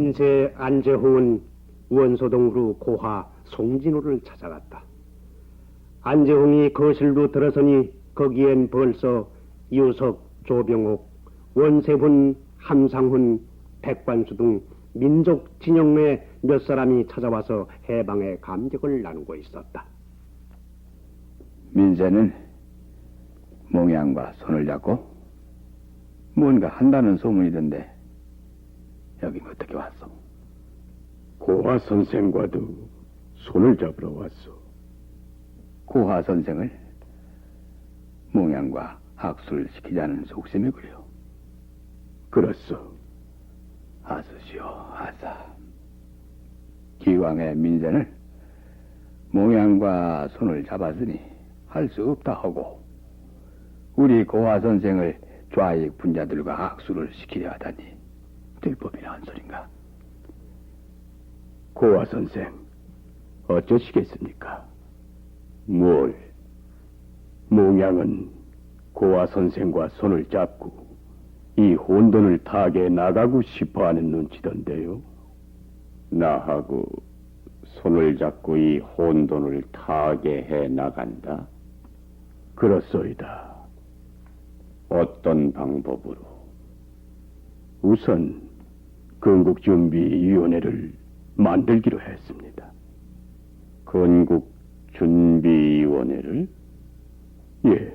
민세 안재홍은 원소동으로 고하 송진호를 찾아갔다. 안재홍이 거실로 들어서니 거기엔 벌써 유석, 조병옥, 원세훈, 함상훈, 백관수 등 민족 진영 내 몇 사람이 찾아와서 해방의 감격을 나누고 있었다. 민세는 몽양과 손을 잡고 뭔가 한다는 소문이던데 여긴 어떻게 왔어? 고화 선생과도 손을 잡으러 왔소. 고화 선생을 몽양과 학술을 시키자는 속셈이구려. 그렇소. 아스시오, 아사. 기왕의 민세는 몽양과 손을 잡았으니 할 수 없다 하고 우리 고화 선생을 좌익 분자들과 학술을 시키려 하다니 될 법이나 한 소린가? 고화 선생, 어쩌시겠습니까? 뭘? 몽양은 고화 선생과 손을 잡고 이 혼돈을 타게 나가고 싶어하는 눈치던데요. 나하고 손을 잡고 이 혼돈을 타게 해 나간다? 그렇소이다. 어떤 방법으로? 우선 건국준비위원회를 만들기로 했습니다. 건국준비위원회를? 예.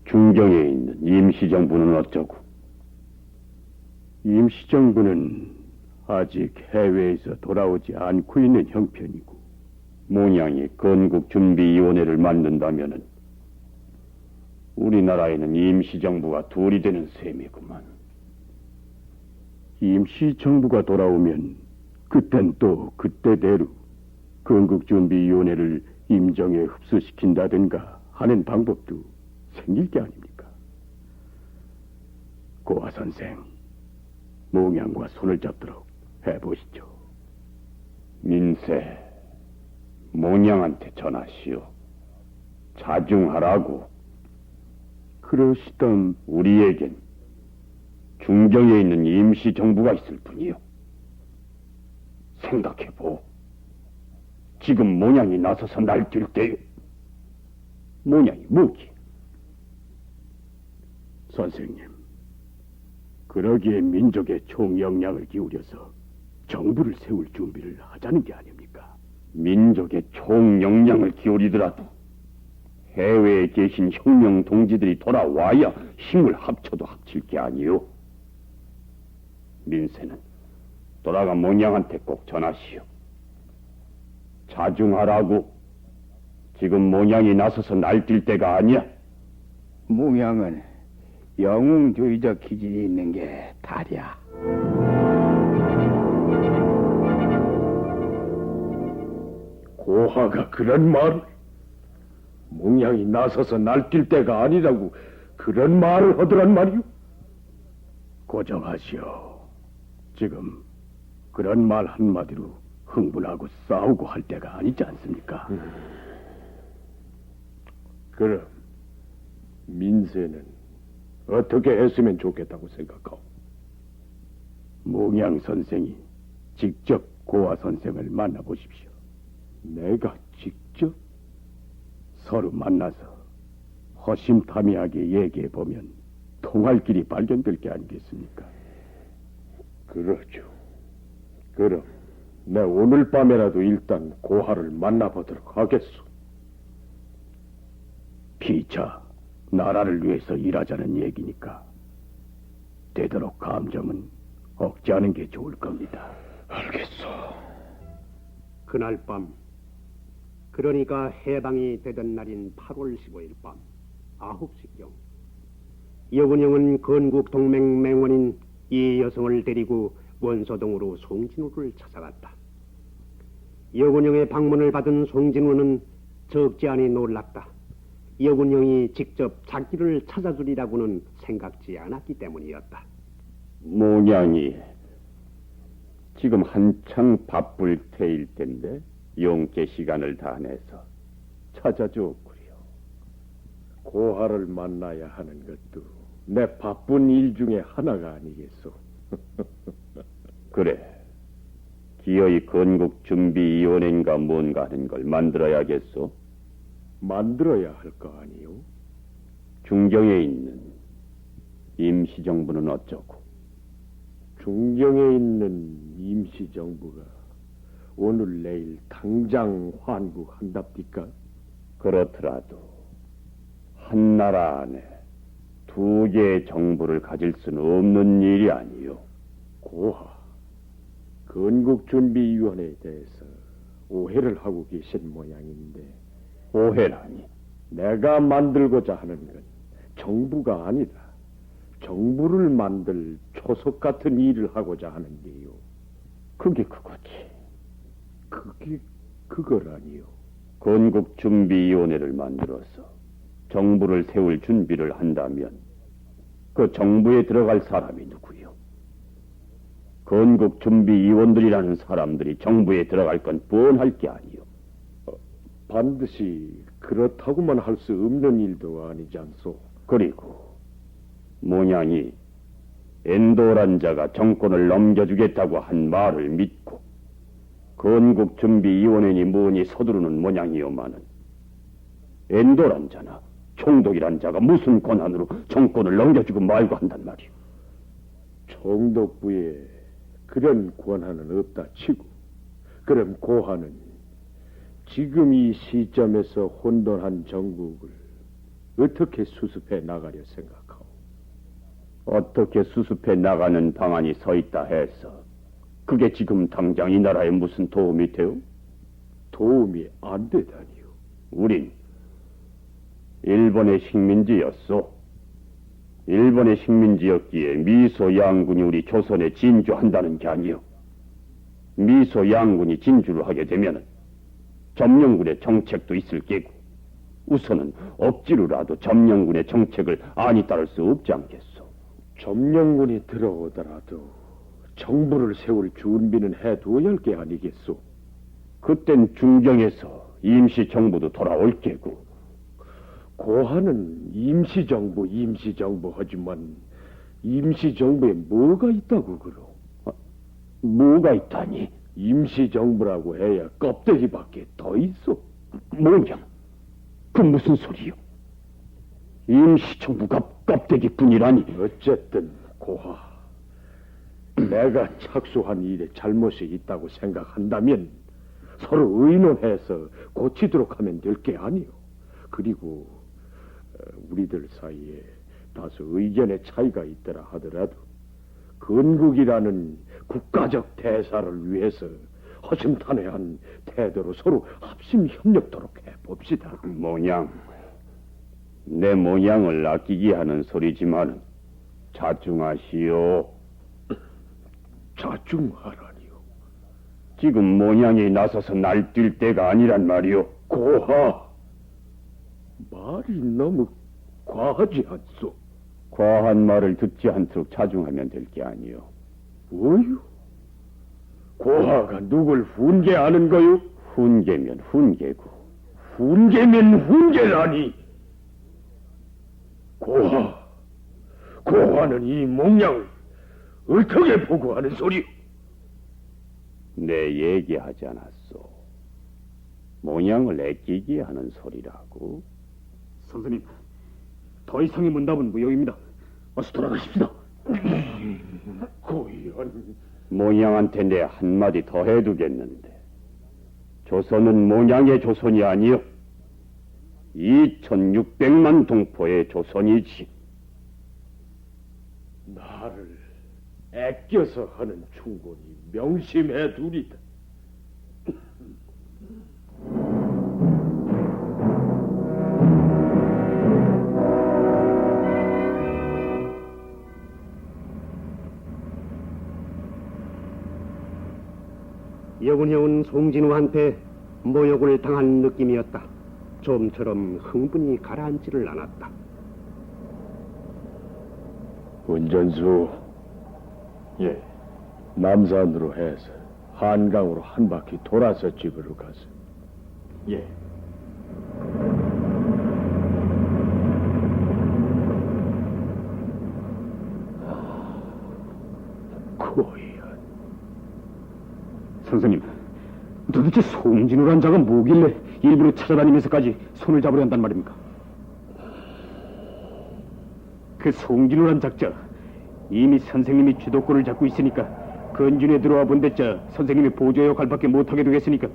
중경에 있는 임시정부는 어쩌고? 임시정부는 아직 해외에서 돌아오지 않고 있는 형편이고 몽양이 건국준비위원회를 만든다면은 우리나라에는 임시정부가 둘이 되는 셈이구만. 임시정부가 돌아오면 그땐 또 그때대로 건국준비위원회를 임정에 흡수시킨다든가 하는 방법도 생길 게 아닙니까? 고화 선생, 몽양과 손을 잡도록 해보시죠. 민세, 몽양한테 전하시오. 자중하라고. 그러시던 우리에겐 중경에 있는 임시정부가 있을 뿐이요. 생각해보. 지금 몽양이 나서서 날뛸 때요. 몽양이 뭐지? 선생님, 그러기에 민족의 총역량을 기울여서 정부를 세울 준비를 하자는 게 아닙니까? 민족의 총역량을 기울이더라도 해외에 계신 혁명 동지들이 돌아와야 힘을 합쳐도 합칠 게 아니요. 민세는 돌아간 몽양한테 꼭 전하시오. 자중하라고. 지금 몽양이 나서서 날뛸 때가 아니야. 몽양은 영웅주의적 기질이 있는 게 다랴. 고하가 그런 말을? 몽양이 나서서 날뛸 때가 아니라고 그런 말을 하더란 말이오? 고정하시오. 지금 그런 말 한마디로 흥분하고 싸우고 할 때가 아니지 않습니까? 그럼 민세는 어떻게 했으면 좋겠다고 생각하오? 몽양 선생이 직접 고화 선생을 만나보십시오. 내가 직접? 서로 만나서 허심탄회하게 얘기해보면 통할 길이 발견될 게 아니겠습니까? 그러죠. 그럼 내 오늘 밤에라도 일단 고하를 만나보도록 하겠소. 피차 나라를 위해서 일하자는 얘기니까 되도록 감정은 억제하는 게 좋을 겁니다. 알겠소. 그날 밤, 그러니까 해방이 되던 날인 8월 15일 밤 9시경, 여군영은 건국 동맹 맹원인 이 여성을 데리고 원소동으로 송진우를 찾아갔다. 여군영의 방문을 받은 송진우는 적지 않이 놀랐다. 여군영이 직접 자기를 찾아주리라고는 생각지 않았기 때문이었다. 몽양이 지금 한창 바쁠 테일 텐데 용케 시간을 다 내서 찾아줘 그려. 고하를 만나야 하는 것도 내 바쁜 일 중에 하나가 아니겠소. 그래, 기어이 건국준비위원회인가 뭔가 하는 걸 만들어야겠소. 만들어야 할 거 아니요? 중경에 있는 임시정부는 어쩌고? 중경에 있는 임시정부가 오늘 내일 당장 환국한답니까? 그렇더라도 한 나라 안에 두 개의 정부를 가질 수는 없는 일이 아니요. 고하, 건국준비위원회에 대해서 오해를 하고 계신 모양인데 오해라니. 내가 만들고자 하는 건 정부가 아니다. 정부를 만들 초석 같은 일을 하고자 하는 게요. 그게 그거지. 그게 그거라니요. 건국준비위원회를 만들어서 정부를 세울 준비를 한다면 그 정부에 들어갈 사람이 누구요? 건국준비위원들이라는 사람들이 정부에 들어갈 건 뻔할 게 아니요. 반드시 그렇다고만 할 수 없는 일도 아니지 않소. 그리고 모냥이 엔도란 자가 정권을 넘겨주겠다고 한 말을 믿고 건국준비위원회니 뭐니 서두르는 모양이요마는 엔도란 자나 총독이란 자가 무슨 권한으로 정권을 넘겨주고 말고 한단 말이오. 총독부에 그런 권한은 없다 치고, 그럼 고하는 지금 이 시점에서 혼돈한 정국을 어떻게 수습해 나가려 생각하오? 어떻게 수습해 나가는 방안이 서 있다 해서 그게 지금 당장 이 나라에 무슨 도움이 돼요? 도움이 안 되다니요. 우린 일본의 식민지였소. 일본의 식민지였기에 미소 양군이 우리 조선에 진주한다는 게 아니요. 미소 양군이 진주를 하게 되면은 점령군의 정책도 있을 게고 우선은 억지로라도 점령군의 정책을 안이 따를 수 없지 않겠소. 점령군이 들어오더라도 정부를 세울 준비는 해두어야 할 게 아니겠소. 그땐 중경에서 임시정부도 돌아올 게고. 고하는 임시정부 하지만 임시정부에 뭐가 있다고 그러? 뭐가 있다니? 임시정부라고 해야 껍데기밖에 더 있어. 뭐냐? 그 무슨 소리요? 임시정부가 껍데기뿐이라니. 어쨌든 고하, 내가 착수한 일에 잘못이 있다고 생각한다면 서로 의논해서 고치도록 하면 될 게 아니오. 그리고 우리들 사이에 다소 의견의 차이가 있더라 하더라도 건국이라는 국가적 대사를 위해서 허심탄회한 태도로 서로 합심 협력토록 해봅시다. 모냥, 내 모양을 아끼게 하는 소리지만 자중하시오. 자중하라니요. 지금 모냥이 나서서 날뛸 때가 아니란 말이오. 고하, 말이 너무 과하지 않소? 과한 말을 듣지 않도록 자중하면 될 게 아니오. 뭐요? 고하가 누굴 훈계하는 거요? 훈계면 훈계고. 훈계면 훈계라니. 고하는 이 몽양을 어떻게 보고 하는 소리요? 내 얘기하지 않았소. 모양을 애끼게 하는 소리라고. 선생님, 더 이상의 문답은 무용입니다. 어서 돌아가십시다. 고연, 모양한테 내 한마디 더 해두겠는데 조선은 모양의 조선이 아니요 2600만 동포의 조선이지. 나를 애껴서 하는 충고니 명심해 두리다. 여군해온 송진우한테 모욕을 당한 느낌이었다. 좀처럼 흥분이 가라앉지를 않았다. 운전수, 예, 남산으로 해서 한강으로 한 바퀴 돌아서 집으로 가서. 예. 고연, 선생님, 도대체 송진우란 자가 뭐길래 일부러 찾아다니면서까지 손을 잡으려 한단 말입니까? 그 송진우란 작자, 이미 선생님이 주도권을 잡고 있으니까 건준에 들어와 본댔자 선생님이 보조 역할밖에 못하게 되겠으니까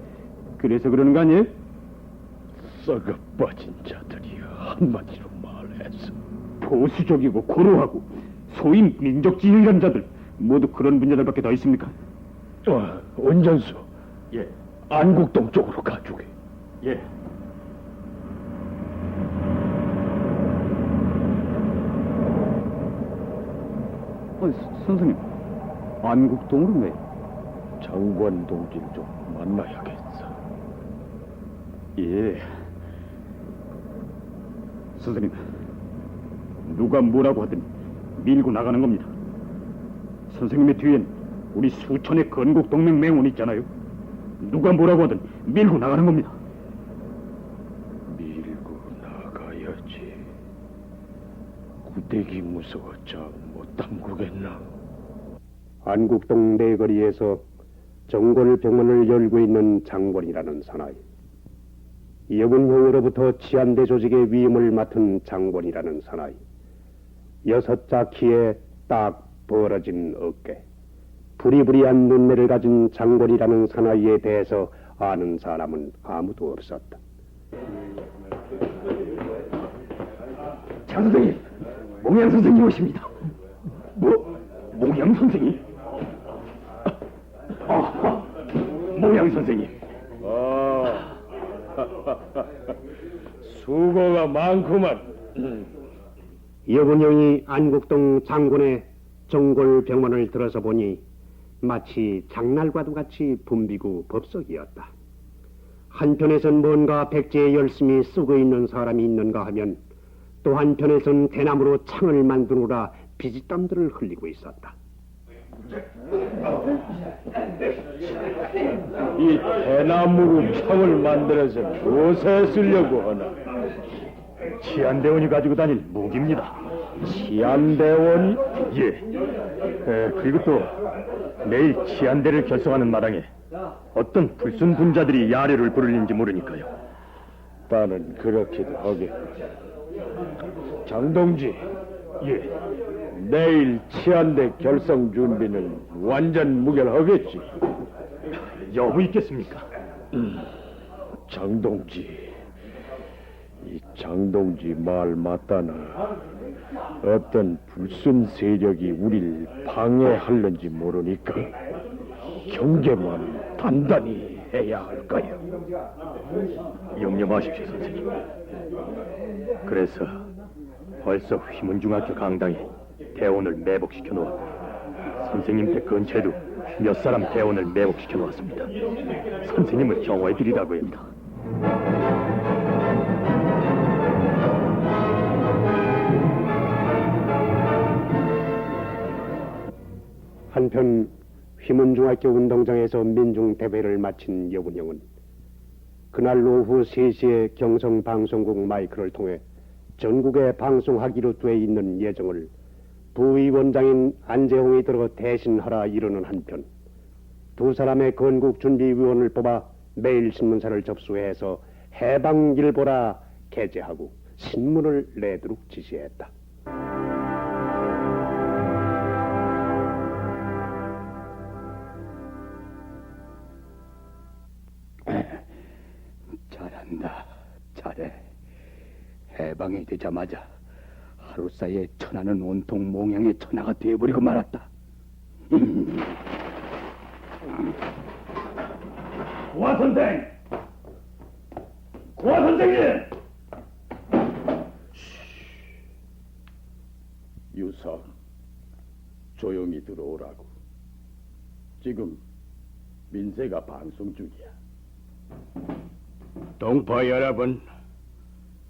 그래서 그러는 거 아니에요? 썩어 빠진 자들이 한마디로 말해서 보수적이고 고루하고 소위 민족지휘라는 자들 모두 그런 분자들밖에 더 있습니까? 원전수 예, 안국동 쪽으로 가주게. 예. 선생님, 안국동으로 왜? 장관 동지를 좀 만나야겠어. 예. 선생님, 누가 뭐라고 하든 밀고 나가는 겁니다. 선생님의 뒤엔 우리 수천의 건국동맹 맹원이 있잖아요. 누가 뭐라고 하든 밀고 나가는 겁니다. 밀고 나가야지. 구대기 무서워 못 담그겠나? 안국동 내거리에서 정골병원을 열고 있는 장본이라는 사나이. 여군형으로부터 치안대 조직의 위임을 맡은 장본이라는 사나이. 6자 키에 딱 벌어진 어깨. 부리부리한 눈매를 가진 장본이라는 사나이에 대해서 아는 사람은 아무도 없었다. 장 선생님, 몽양 선생님 오십니다. 뭐? 몽양 선생님? 몽양 선생님. 수고가 많구만. 여군형이 안국동 장군의 정골병원을 들어서 보니 마치 장날과도 같이 붐비고 법석이었다. 한편에선 뭔가 백제에 열심히 쓰고 있는 사람이 있는가 하면 또 한편에선 대나무로 창을 만드느라 비지땀들을 흘리고 있었다. 이 대나무로 창을 만들어서 무엇에 쓰려고 하나? 치안대원이 가지고 다닐 무기입니다. 치안대원이? 예. 그리고 또 내일 치안대를 결성하는 마당에 어떤 불순 분자들이 야례를 부르는지 모르니까요. 나는 그렇게도 하겠다. 장동지, 예. 내일 치안대 결성 준비는 완전 무결하겠지? 여부 있겠습니까? 장동지, 이 장동지 말 맞다나 어떤 불순 세력이 우릴 방해하는지 모르니까 경계만 단단히 해야 할 거야. 염려 마십시오, 선생님. 그래서 벌써 휘문중학교 강당에 대원을 매복시켜 놓았고 선생님 댁 근처에도 몇 사람 대원을 매복시켜 놓았습니다. 선생님을 경호해 드리라고 합니다. 한편 휘문중학교 운동장에서 민중대회를 마친 여군형은 그날 오후 3시에 경성방송국 마이크를 통해 전국에 방송하기로 돼 있는 예정을 부위원장인 안재홍이 들어 대신하라 이르는 한편 두 사람의 건국준비위원을 뽑아 매일신문사를 접수해서 해방일보라 게재하고 신문을 내도록 지시했다. 잘한다. 잘해. 해방이 되자마자 하루 사이에 천하는 온통 몽양의 천하가 되어버리고 말았다. 고아 선생! 고아 선생님! 유성, 조용히 들어오라고. 지금 민세가 방송 중이야. 동포 여러분,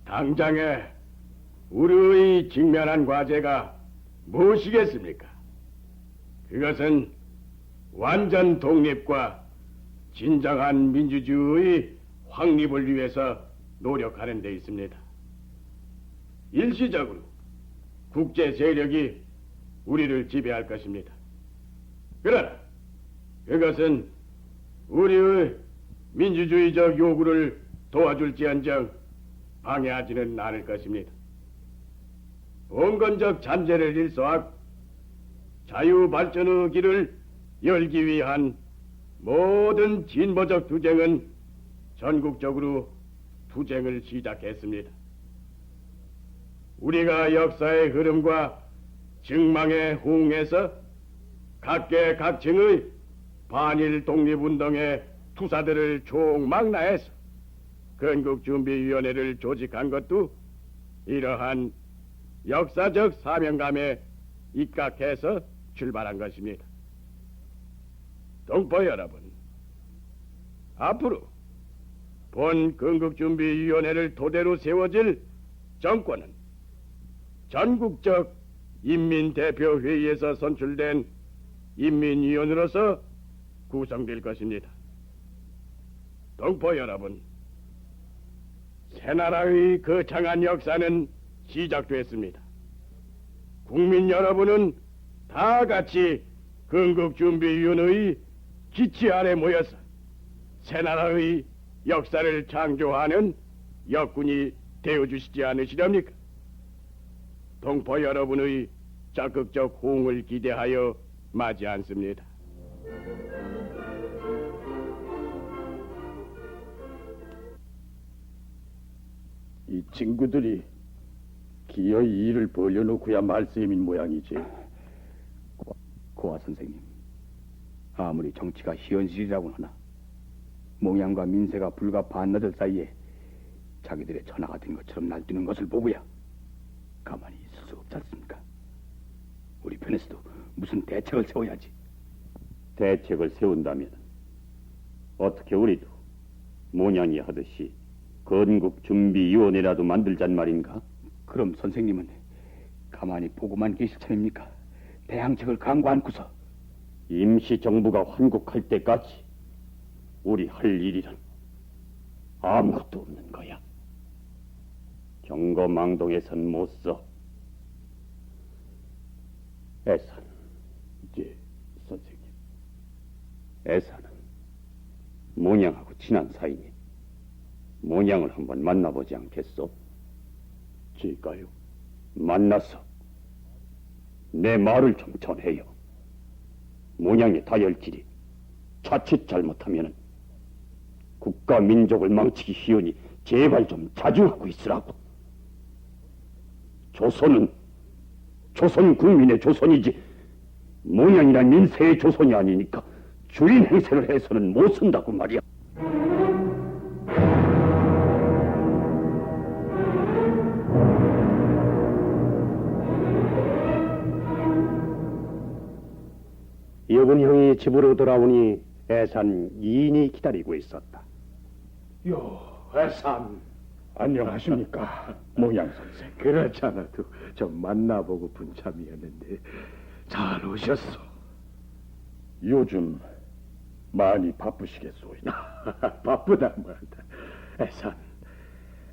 당장에 우리의 직면한 과제가 무엇이겠습니까? 그것은 완전 독립과 진정한 민주주의 확립을 위해서 노력하는 데 있습니다. 일시적으로 국제 세력이 우리를 지배할 것입니다. 그러나 그것은 우리의 민주주의적 요구를 도와줄지언정 방해하지는 않을 것입니다. 봉건적 잔재를 일소하고 자유발전의 길을 열기 위한 모든 진보적 투쟁은 전국적으로 투쟁을 시작했습니다. 우리가 역사의 흐름과 증망에 호응해서 각계각층의 반일 독립운동의 투사들을 총망라해서 건국준비위원회를 조직한 것도 이러한 역사적 사명감에 입각해서 출발한 것입니다. 동포 여러분, 앞으로 본 건국준비위원회를 토대로 세워질 정권은 전국적 인민대표회의에서 선출된 인민위원으로서 구성될 것입니다. 동포 여러분, 새나라의 거창한 역사는 시작됐습니다. 국민 여러분은 다 같이 건국준비위원회의 기치 아래 모여서 새나라의 역사를 창조하는 역군이 되어주시지 않으시렵니까? 동포 여러분의 적극적 호응을 기대하여 마지 않습니다. 이 친구들이 기어이 일을 벌려놓고야 말씀인 모양이지. 고아 선생님, 아무리 정치가 현실이라고 하나 몽양과 민세가 불과 반나절 사이에 자기들의 천하가 된 것처럼 날뛰는 것을 보고야 가만히 있을 수 없지 않습니까? 우리 편에서도 무슨 대책을 세워야지. 대책을 세운다면 어떻게 우리도 모냥이 하듯이 건국준비위원회라도 만들잔 말인가? 그럼 선생님은 가만히 보고만 계실 참입니까? 대항책을 강구 않고서. 임시정부가 환국할 때까지 우리 할 일이란 아무것도 없는 거야. 경거망동에선 못 써. 애산, 예, 선생님. 애산은 모냥하고 친한 사이니 모냥을 한번 만나보지 않겠소? 제가요? 만나서 내 말을 좀 전해요. 모냥의 다혈질이 자칫 잘못하면은 국가 민족을 망치기 쉬우니 제발 좀 자중하고 있으라고. 조선은 조선 국민의 조선이지 모냥이란 민세의 조선이 아니니까 주인 행세를 해서는 못 쓴다고 말이야. 여군 형이 집으로 돌아오니 애산 이인이 기다리고 있었다. 요, 애산. 안녕하십니까, 모양 선생. 그렇지 않아도 좀 만나보고픈 참이었는데 잘 오셨소. 요즘 많이 바쁘시겠소이다. 바쁘다 말다.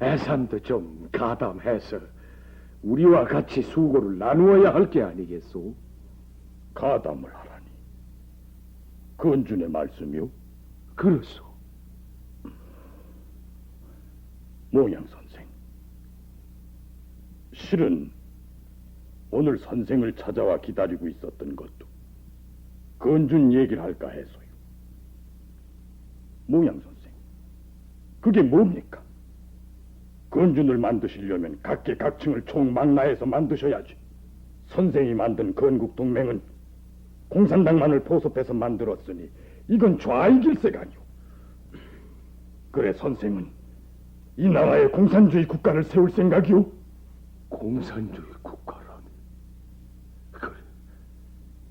애산도 좀 가담해서 우리와 같이 수고를 나누어야 할 게 아니겠소? 가담을 하라니. 건준의 말씀이요? 그렇소. 모양 선생, 실은 오늘 선생을 찾아와 기다리고 있었던 것도 건준 얘기를 할까 해서요. 모양 선생, 그게 뭡니까? 건준을 만드시려면 각계각층을 총망라해서 만드셔야지. 선생이 만든 건국동맹은 공산당만을 포섭해서 만들었으니 이건 좌익일세가니요. 그래 선생은 이 나라에 공산주의 국가를 세울 생각이오? 공산주의 국가라니. 그래,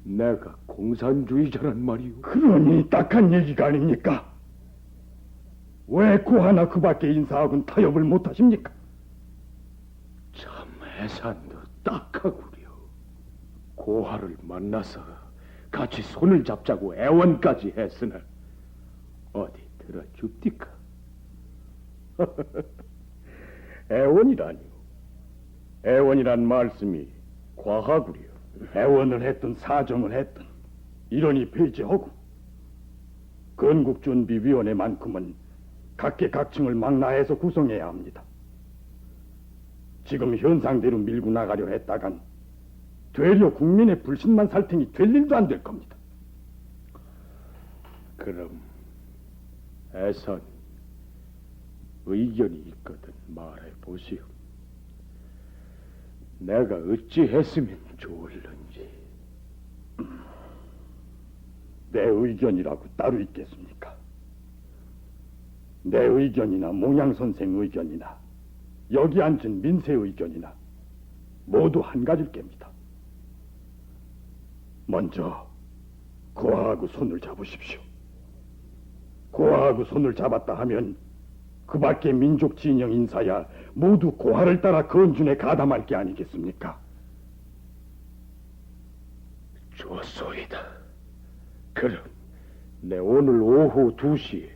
내가 공산주의자란 말이오. 그러니 딱한 얘기가 아닙니까? 왜 고하나 그 밖에 인사하고는 타협을 못하십니까? 참 해산도 딱하구려. 고하를 만나서 같이 손을 잡자고 애원까지 했으나 어디 들어줍디까? 애원이라니요. 애원이란 말씀이 과하구려. 애원을 했든 사정을 했든 이러니 폐지하고 건국준비위원회만큼은 각계각층을 망라해서 구성해야 합니다. 지금 현상대로 밀고 나가려 했다간 되려 국민의 불신만 살 테니 될 일도 안 될 겁니다. 그럼 애선 의견이 있거든 말해 보시오. 내가 어찌 했으면 좋을런지. 내 의견이라고 따로 있겠습니까? 내 의견이나 몽양 선생 의견이나 여기 앉은 민세 의견이나 모두 한 가지일 겁니다. 먼저 고아하고 손을 잡으십시오. 고아하고 손을 잡았다 하면 그 밖에 민족 진영 인사야 모두 고아를 따라 건준에 가담할 게 아니겠습니까? 좋소이다. 그럼 내 오늘 오후 2시에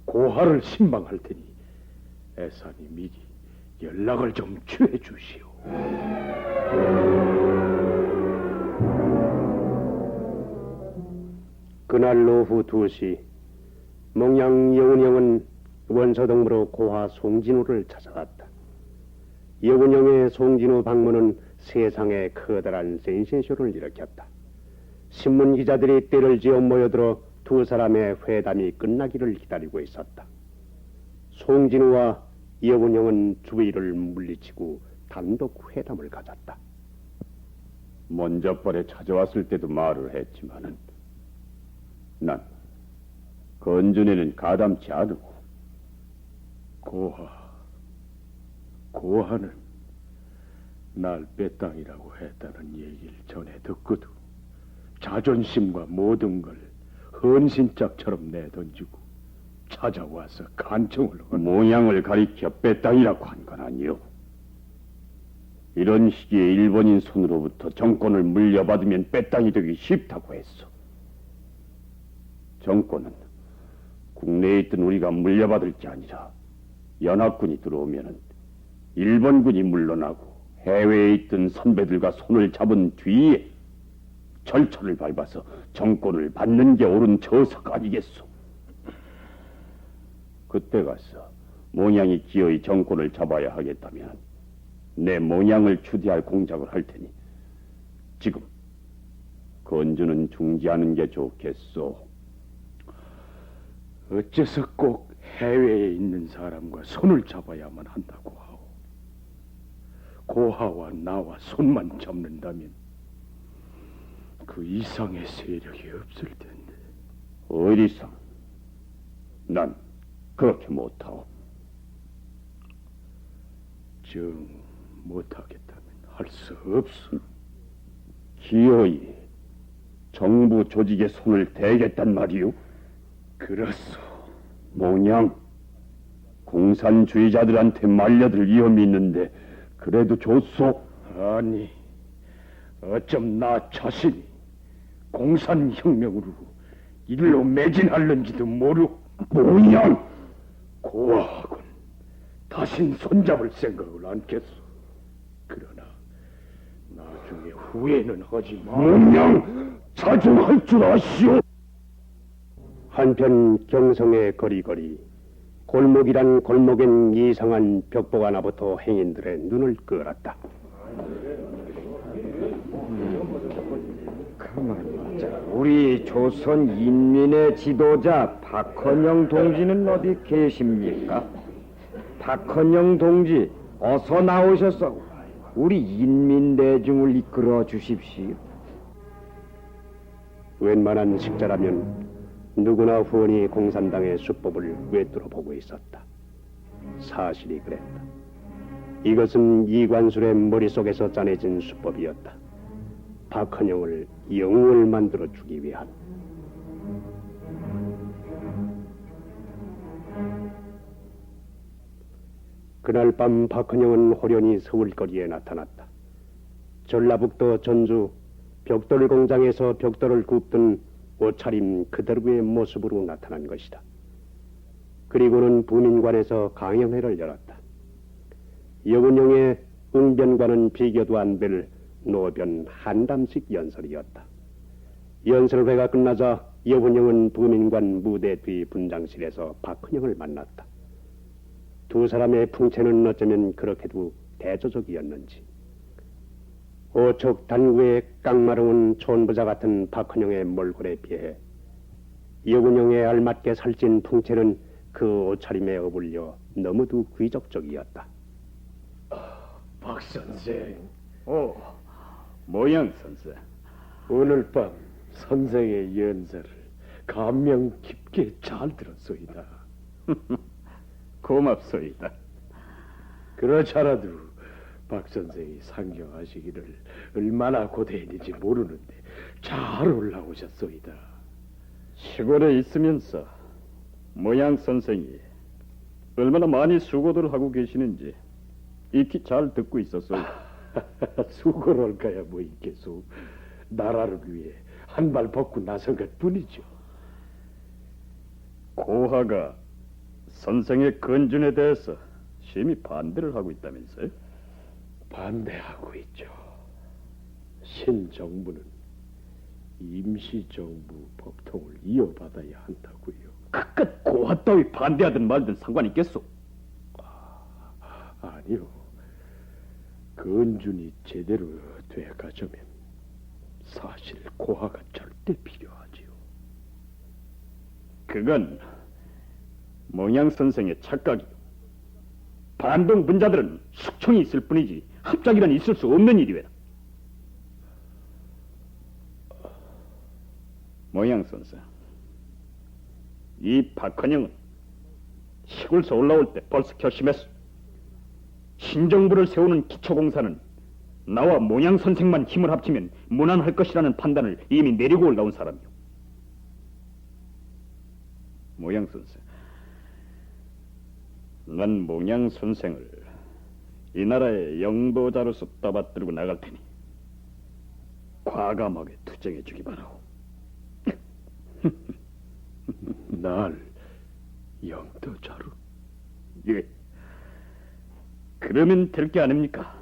고하를 신방할 테니 애산이 미리 연락을 좀 취해 주시오. 그날 오후 2시 몽양 여운형은 원서동무로 고하 송진우를 찾아갔다. 여운형의 송진우 방문은 세상에 커다란 센세이션을 일으켰다. 신문 기자들이 떼를 지어 모여들어 두 사람의 회담이 끝나기를 기다리고 있었다. 송진우와 여운형은 주의를 물리치고 단독 회담을 가졌다. 먼저 벌에 찾아왔을 때도 말을 했지만은 난 건준에는 가담치 않고 고하는 날 빼땅이라고 했다는 얘기를 전해 듣고도 자존심과 모든 걸 헌신짝처럼 내던지고 찾아와서 간청을 하는 모양을 가리켜 빼땅이라고 한 건 아니요. 이런 시기에 일본인 손으로부터 정권을 물려받으면 빼땅이 되기 쉽다고 했어. 정권은 국내에 있던 우리가 물려받을 게 아니라 연합군이 들어오면은 일본군이 물러나고 해외에 있던 선배들과 손을 잡은 뒤에 절차를 밟아서 정권을 받는 게 옳은 저석 아니겠소. 그때 가서 몽양이 기어이 정권을 잡아야 하겠다면 내 몽양을 추대할 공작을 할 테니 지금 건주는 중지하는 게 좋겠소. 어째서 꼭 해외에 있는 사람과 손을 잡아야만 한다고 하오. 고하와 나와 손만 잡는다면 그 이상의 세력이 없을 텐데. 어디서? 난 그렇게 못하오. 정 못하겠다면 할 수 없어. 기어이 정부 조직에 손을 대겠단 말이오? 그렇소. 몽양 공산주의자들한테 말려들 위험이 있는데 그래도 좋소? 아니, 어쩜 나 자신이 공산혁명으로 일로 매진할는지도 모르고. 몽양! 고아하군 다신 손잡을 생각을 않겠소. 그러나 나중에 후회는 하지 마. 몽양! 자중할 줄 아시오! 한편 경성의 거리거리 골목이란 골목엔 이상한 벽보가 하나부터 행인들의 눈을 끌었다. 우리 조선 인민의 지도자 박헌영 동지는 어디 계십니까? 박헌영 동지, 어서 나오셔서 우리 인민 대중을 이끌어 주십시오. 웬만한 식자라면 누구나 후원이 공산당의 수법을 외뚫어 보고 있었다. 사실이 그랬다. 이것은 이관술의 머릿속에서 짜내진 수법이었다. 박헌영을 영웅을 만들어 주기 위한. 그날 밤 박헌영은 호련히 서울거리에 나타났다. 전라북도 전주 벽돌 공장에서 벽돌을 굽던 옷차림 그대로의 모습으로 나타난 것이다. 그리고는 부민관에서 강연회를 열었다. 여군영의 웅변과는 비교도 안 될 노변 한담식 연설이었다. 연설회가 끝나자 여군영은 부민관 무대 뒤 분장실에서 박헌영을 만났다. 두 사람의 풍채는 어쩌면 그렇게도 대조적이었는지. 오척 단구의 깡마르운 촌부자 같은 박헌영의 몰골에 비해 여군영에 알맞게 살찐 풍채는 그 옷차림에 어울려 너무도 귀족적이었다. 박 선생, 모양 선생. 오늘 밤 선생의 연설을 감명 깊게 잘 들었소이다. 고맙소이다. 그렇잖아도 박 선생이 상경하시기를 얼마나 고대했는지 모르는데 잘 올라오셨소이다. 시골에 있으면서 모양 선생이 얼마나 많이 수고들을 하고 계시는지 익히 잘 듣고 있었어요. 수고를 할까야 뭐 있겠소. 나라를 위해 한 발 벗고 나선 것뿐이죠. 고하가 선생의 건준에 대해서 심히 반대를 하고 있다면서요? 반대하고 있죠. 신정부는 임시정부 법통을 이어받아야 한다고요. 그깟 고하 따위 반대하든 말든 상관이 있겠소? 아니요. 건준이 제대로 돼가자면 사실 고하가 절대 필요하지요. 그건 모양 선생의 착각이요. 반동 분자들은 숙청이 있을 뿐이지 합작이란 있을 수 없는 일이외라. 모양 선생, 이 박헌영은 시골서 올라올 때 벌써 결심했어. 신정부를 세우는 기초공사는 나와 모양 선생만 힘을 합치면 무난할 것이라는 판단을 이미 내리고 올라온 사람이요. 모양 선생, 난 모양 선생을 이 나라의 영도자로서 떠받들고 나갈 테니 과감하게 투쟁해 주기 바라오. 날 영도자로? 예. 그러면 될 게 아닙니까?